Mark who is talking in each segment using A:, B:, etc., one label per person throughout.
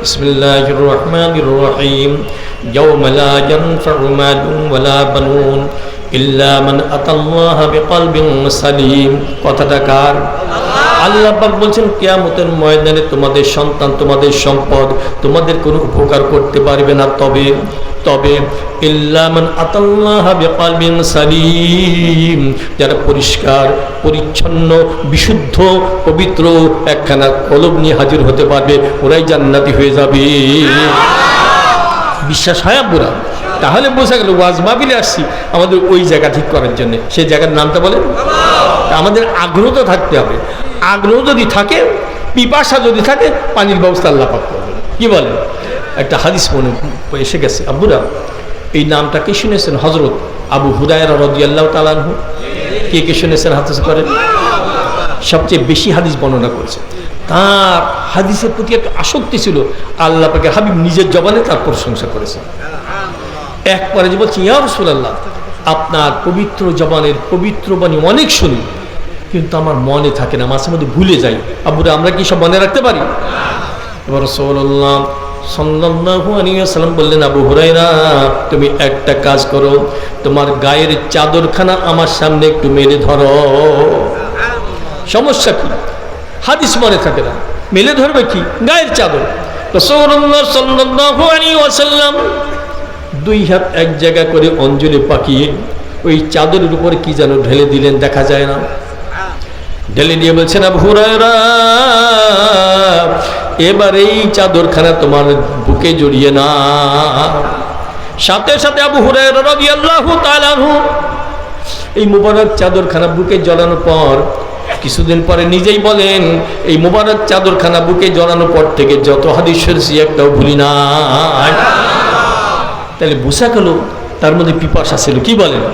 A: বিসমিল্লাহির রহমানির রহিম। ইয়াওমা লা ইয়ানফাউ মালুন ওয়ালা বানুন ইল্লা মান আতাল্লাহা বিকলবিন সালিম। কথাটা কার? আল্লাহ পাক বলছেন কিয়ামতের ময়দানে তোমাদের সন্তান, তোমাদের সম্পদ তোমাদের কোনো উপকার করতে পারবে না, তবে ইল্লা মান আতাল্লাহা বিকলবিন সালিম, যারা পরিষ্কার পরিচ্ছন্ন বিশুদ্ধ পবিত্র একখানা কলব নিয়ে হাজির হতে পারবে, ওরাই জান্নাতি হয়ে যাবে। বিশ্বাস হয় আপনারা? তাহলে বোঝা গেল ওয়াজ মাহফিলে আসছি আমাদের ওই জায়গা ঠিক করার জন্য। সেই জায়গার নামটা বলেন। আমাদের আগ্রহ তো থাকতে হবে। আগ্রহ যদি থাকে, পিপাসা যদি থাকে, পানির ব্যবস্থা আল্লাহ পাক করবেন। কি বলেন? একটা হাদিস মনে এসে গেছে আব্বুরা, এই নামটা কি শুনেছেন? হযরত আবু হুরায়রা রাদিয়াল্লাহু তাআলা আনহু। কে শুনেছেন? হাদিস করেন। সবচেয়ে বেশি হাদিস বর্ণনা করেছে। তার হাদিসের প্রতি একটা আসক্তি ছিল। আল্লাহ পাকের হাবিব নিজের জবানে তার প্রশংসা করেছেন। একবারে যে বলছি, ইয়া রাসূলুল্লাহ, আপনার পবিত্র জবানের পবিত্র বাণী অনেক শুনি, কিন্তু আমার মনে থাকে না, মাঝে মধ্যে ভুলে যাই। আব্বুরা, আমরা কি সব মনে রাখতে পারি? এবার রাসূলুল্লাহ সাল্লাল্লাহু আলাইহি ওয়াসাল্লাম বললেন, আবু হুরায়রা, তুমি একটা কাজ করো, তোমার গায়ের চাদরখানা আমার সামনে একটু মেলে ধরো। সমস্যা কি? হাদিস মনে থাকে না, মেলে ধরবে কি? গায়ের চাদর। রাসূলুল্লাহ সাল্লাল্লাহু আলাইহি ওয়াসাল্লাম দুই হাত এক জায়গা করে অঞ্জলি পাকিয়ে ওই চাদরের উপরে কি যেন ঢেলে দিলেন, দেখা যায় না। ঢেলে দিয়ে বলছেন, আবু হুরায়রা, এবার এই চাদরখানা তোমার বুকে জড়িয়ে না। সাথে সাথে আবু হুরায়রা রাদিয়াল্লাহু তাআলা আনহু এই মুবারক চাদরখানা বুকে জড়ানোর পর কিছুদিন পরে নিজেই বলেন, এই মুবারক চাদরখানা বুকে জড়ানোর পর থেকে যত হাদিস শুনেছি একটাও ভুলি না। তাহলে বোঝা গেল তার মধ্যে পিপাসা ছিল। কি বলেন?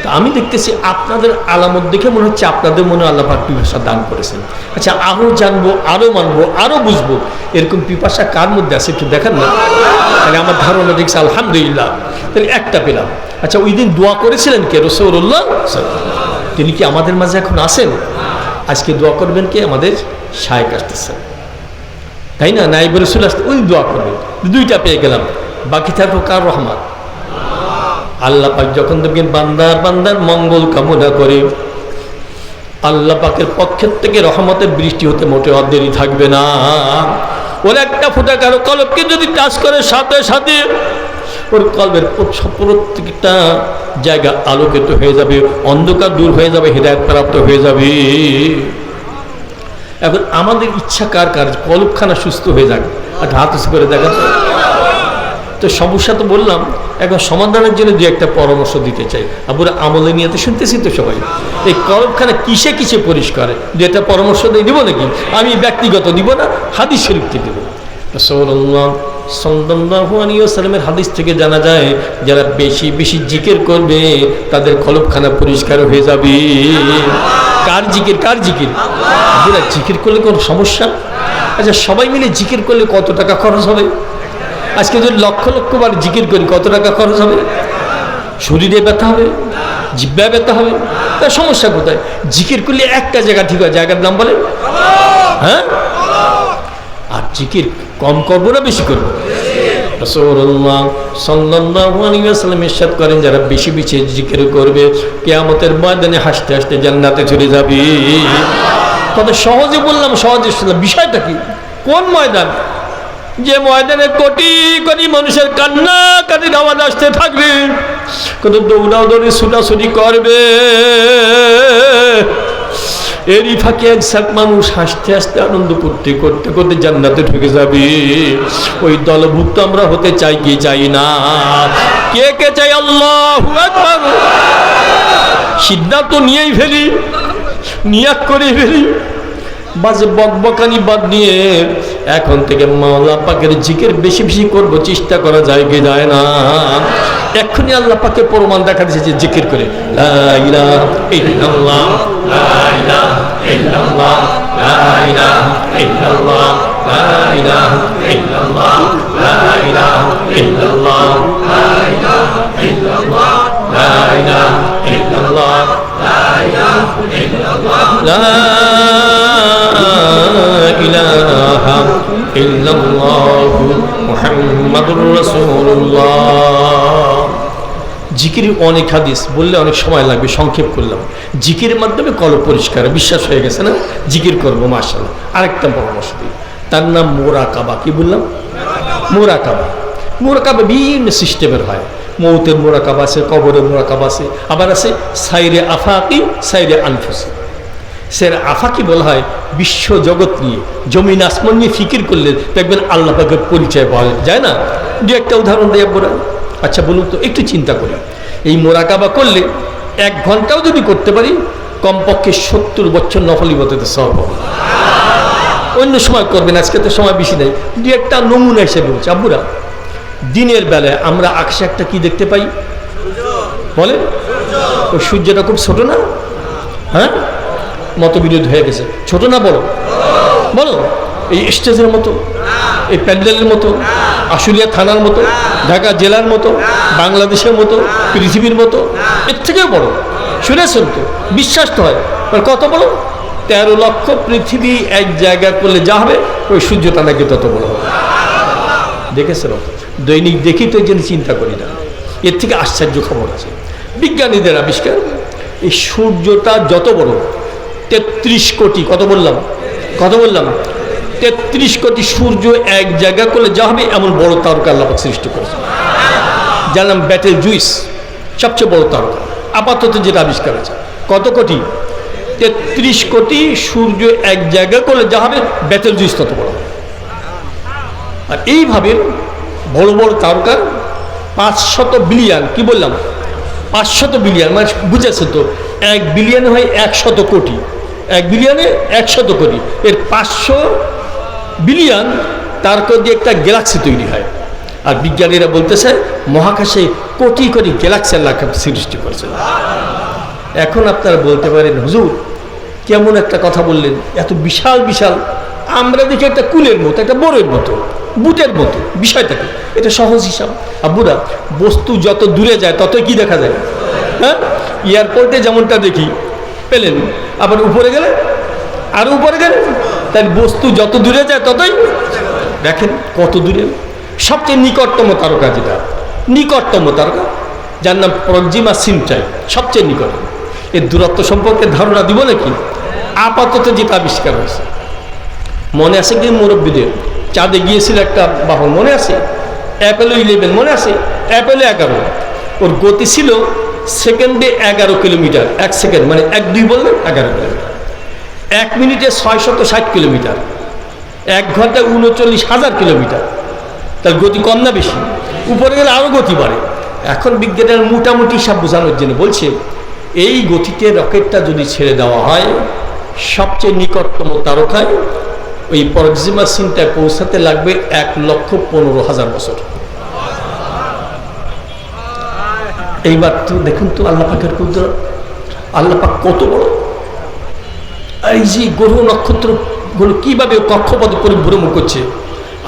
A: তা আমি দেখতেছি আপনাদের আলামত দেখে মনে হচ্ছে আপনাদের মনে আল্লাহ পাক পিপাসা দান করেছেন। আচ্ছা, আরও জানবো, আরও মানবো, আরও বুঝবো, এরকম পিপাসা কার মধ্যে আছে একটু দেখান না। তাহলে আমার ধারণা দেখছি আলহামদুলিল্লাহ, তাহলে একটা পেলাম। আচ্ছা, ওই দিন দোয়া করেছিলেন কে? রাসূলুল্লাহ। তিনি কি আমাদের মাঝে এখন আছেন? আজকে দোয়া করবেন কে? আমাদের শায়েখ আসতেছেন, তাই না? নাইব রাসূল আসতে ওই দোয়া করবেন। দুইটা পেয়ে গেলাম, বাকি থাকবো কার? রহমত। আল্লাহ পাক যখন দেখবেন বান্দার মঙ্গল কামনা করে, আল্লাহ পাকের পক্ষের থেকে রহমতের বৃষ্টি হতে মোটেও দেরি থাকবে না। ওর একটা ফোঁটা কারো কলবকে যদি টাচ করে, সাথে সাথে ওর কলবের প্রত্যেকটা জায়গা আলোকিত হয়ে যাবে, অন্ধকার দূর হয়ে যাবে, হিদায়াত প্রাপ্ত হয়ে যাবে। এখন আমাদের ইচ্ছা কার কার কলবখানা সুস্থ হয়ে যাবে? আর হাত উঁচু করে দেখা। তো সমস্যা তো বললাম, এখন সমাধানের জন্য দু একটা পরামর্শ দিতে চাই। আবুরা, আমলে নিয়ে তো শুনতেছি তো সবাই, এই কলবখানা কিসে কিসে পরিষ্কার? দু একটা পরামর্শ দিয়ে দিব নাকি? আমি ব্যক্তিগত দিব না, হাদিস শরীফ থেকে দেব। রাসূলুল্লাহ সাল্লাল্লাহু আলাইহি ওয়াসাল্লামের হাদিস থেকে জানা যায়, যারা বেশি বেশি জিকির করবে তাদের কলবখানা পরিষ্কার হয়ে যাবে। কার জিকির? কার জিকির? আবুরা, জিকির করলে কোনো সমস্যা? আচ্ছা, সবাই মিলে জিকির করলে কত টাকা খরচ হবে? আজকে যদি লক্ষ লক্ষ বার জিকির করি কত টাকা খরচ হবে? শরীরে ব্যথা হবে, জিহ্বায় ব্যথা হবে। তার সমস্যা কোথায়? জিকির করলে একটা জায়গা ঠিক হয়, জায়গার নাম বলে। হ্যাঁ, আর জিকির কম করবো না বেশি করবো? রাসূলুল্লাহ সাল্লাল্লাহু আলাইহি ওয়াসাল্লাম ইরশাদ করেন, যারা বেশি বেশি জিকির করবে কিয়ামতের ময়দানে হাসতে হাসতে জান্নাতে চলে যাবে। কত সহজে বললাম, সহজে শুনলাম। বিষয়টা কি? কোন ময়দান? যে ময়দানে কোটি কোটি মানুষের কান্না কাটির আওয়াজ আসতে থাকবে, কত দৌড়াদৌড়ি ছুটাছুটি করবে, এরই ফাঁকে এক মানুষ হাসতে হাসতে আনন্দ করতে করতে করতে জান্নাতে ঢুকে যাবে। ওই দলভুক্ত আমরা হতে চাই কি চাই না? কে কে চাই? আল্লাহু আকবার। সিদ্ধান্ত নিয়েই ফেলি, নিয়াত করে ফেলি, বাজে বকবকানি বাদ দিয়ে এখন থেকে মাওলা পাকের জিকির বেশি বেশি করবো। চেষ্টা করা যায় কি যায় না? এক্ষুনি আল্লাহ পাকের প্রমাণ দেখা দিয়েছে যে জিকির করে লা ইলাহা ইল্লাল্লাহ, লা ইলাহা ইল্লাল্লাহ, লা ইলাহা ইল্লাল্লাহ, লা ইলাহা ইল্লাল্লাহ, লা ইলাহা ইল্লাল্লাহ, লা ইলাহা ইল্লাল্লাহ, লা ইলাহা ইল্লাল্লাহ, লা ইলাহা ইল্লাল্লাহ, লা ইলাহা ইল্লাল্লাহ, মুহাম্মাদুর রাসূলুল্লাহ। জিকিরের অনেক হাদিস বললে অনেক সময় লাগবে, সংক্ষেপ করলাম। জিকিরের মাধ্যমে কলব পরিষ্কার, বিশ্বাস হয়ে গেছে না, জিকির করবো মাশাআল্লাহ। আরেকটা পরামর্শ দিই, তার নাম মোরাকাবা। কি বললাম? মোরাকাবা। মোরাকাবা বিভিন্ন সিস্টেমের হয়। মৌতের মোরাকাবা আছে, কবরের মোরাকাবা আছে, আবার আছে সাইরে আফাকি, সাইরে আনফুসি। সের আফাকি বলা হয় বিশ্ব জগৎ নিয়ে, জমিন আসমান নিয়ে ফিকির করলে দেখবেন আল্লাহ পাকের পরিচয় পাওয়া যায় না। দু একটা উদাহরণ দেয় বলা। আচ্ছা বলুন তো, একটু চিন্তা করি, এই মোরাকাবা করলে 1 ঘন্টাও যদি করতে পারি, কমপক্ষে 70 বছর নফল ইবাদতে সওয়াব হবে। অন্য সময় করবেন, আজকে তো সময় বেশি নেই। দু একটা নমুনা হিসেবে বলছি। আব্বুরা, দিনের বেলায় আমরা আকাশে একটা কি দেখতে পাই বলে? ওই সূর্যটা খুব ছোট না? হ্যাঁ, মতবিরোধ হয়ে গেছে। ছোট না বড়? বলো। এই স্টেজের মতো, এই প্যান্ডেলের মতো, আশুলিয়া থানার মতো, ঢাকা জেলার মতো, বাংলাদেশের মতো, পৃথিবীর মতো, এর থেকেও বড়। শুনেছেন তো? বিশ্বাস তো হয়। কত বড়? 13 লক্ষ পৃথিবী এক জায়গা করলে যা হবে, ওই সূর্যটা নাকি তত বড় হবে। দেখেছেন? দৈনিক দেখি তো, এই জন্য চিন্তা করি না। এর থেকে আশ্চর্য খবর আছে, বিজ্ঞানীদের আবিষ্কার। এই সূর্যটা যত বড়, 33 কোটি, কত বললাম? 33 কোটি সূর্য এক জায়গা করলে যা হবে, এমন বড় তারকা আল্লাহ পাক সৃষ্টি করেছে। যার নাম ব্যাটেল জুইস, সবচেয়ে বড় তারকা আপাতত যেটা আবিষ্কার আছে। কত কোটি? 33 কোটি সূর্য এক জায়গা করলে যা হবে, ব্যাটেল জুইস তত বড়। আর এইভাবে বড় বড় তারকা 500 বিলিয়ন, কি বললাম? 500 বিলিয়ন, মানে বুঝেছে তো, 1 বিলিয়নে হয় 100 কোটি, 1 বিলিয়নে 100 কোটি, এর 500 বিলিয়ন তারকা দিয়ে একটা গ্যালাক্সি তৈরি হয়। আর বিজ্ঞানীরা বলতেছে মহাকাশে কোটি কোটি গ্যালাক্সি আল্লাহ সৃষ্টি করেছে। এখন আপনারা বলতে পারেন, হুজুর কেমন একটা কথা বললেন, এত বিশাল বিশাল, আমরা দেখি একটা কুলের মতো, একটা বড়ের মতো, বুটের মতো বিষয়টাকে। এটা সহজ হিসাব। আব্বুরা, বস্তু যত দূরে যায় ততই কি দেখা যায়? হ্যাঁ, এয়ারপোর্টে যেমনটা দেখি পেলেন, আবার উপরে গেলে আরো উপরে গেলে, তাই বস্তু যত দূরে যায় ততই দেখেন কত দূরে। সবচেয়ে নিকটতম তারকা যেটা, নিকটতম তারকা, যার নাম প্রক্সিমা সেন্টারি, সবচেয়ে নিকট। এর দূরত্ব সম্পর্কে ধারণা দিব নাকি? আপাতত যেটা আবিষ্কার হয়েছে, মনে আছে কি মুরব্বীদের? চাঁদে গিয়েছিল একটা বাহন, মনে আছে? অ্যাপোলো 11, মনে আছে? অ্যাপোলো 11, ওর গতি ছিল সেকেন্ডে 11 কিলোমিটার, 1 সেকেন্ড মানে 1-2 বললেন 11 কিলোমিটার, 1 মিনিটে 660 কিলোমিটার, 1 ঘন্টায় 39,000 কিলোমিটার। তার গতি কম না বেশি? উপরে গেলে আরও গতি বাড়ে। এখন বিজ্ঞানের মোটামুটি সব বোঝানোর জন্য বলছে, এই গতিতে রকেটটা যদি ছেড়ে দেওয়া হয়, সবচেয়ে নিকটতম তারকায় ওই প্রক্সিমা সেন্টারে পৌঁছাতে লাগবে 1,15,000 বছর। এইবার তো দেখুন তো আল্লাহ পাকের কুদরত, আল্লাহ পাক কত বড়। এই যে গ্রহ নক্ষত্রগুলো কিভাবে কক্ষপথে পরিভ্রমণ করছে,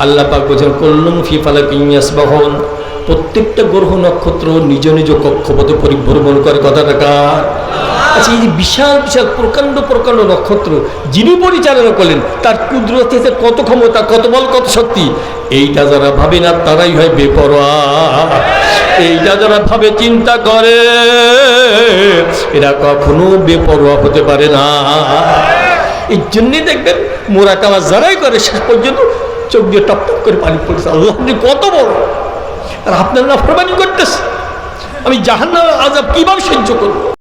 A: আল্লাহ পাক বোঝেন কুল্লুম ফি ফালাকিন ইয়াসবাহুন। প্রত্যেকটা গ্রহ নক্ষত্র নিজ নিজ কক্ষপথে পরিভ্রমণ করে। কথাটা কার? আচ্ছা, এই যে বিশাল বিশাল প্রকাণ্ড প্রকাণ্ড নক্ষত্র যিনি পরিচালনা করলেন, তার কুদরতে কত ক্ষমতা, কত বল, কত শক্তি, এইটা যারা ভাবে না তারাই হয় বেপরোয়া। এইটা যারা ভাবে, চিন্তা করে, এরা কখনো বেপরোয়া হতে পারে না। এই জন্যই দেখবেন মোরাকাবা যারাই করে, শেষ পর্যন্ত চোখ দিয়ে টপ টপ করে পানি পড়ছে। আল্লাহ কত বড়, আর আপনারা নাফরমানি করতেছে। আমি জাহান্নামের আযাব কিভাবে সহ্য করব?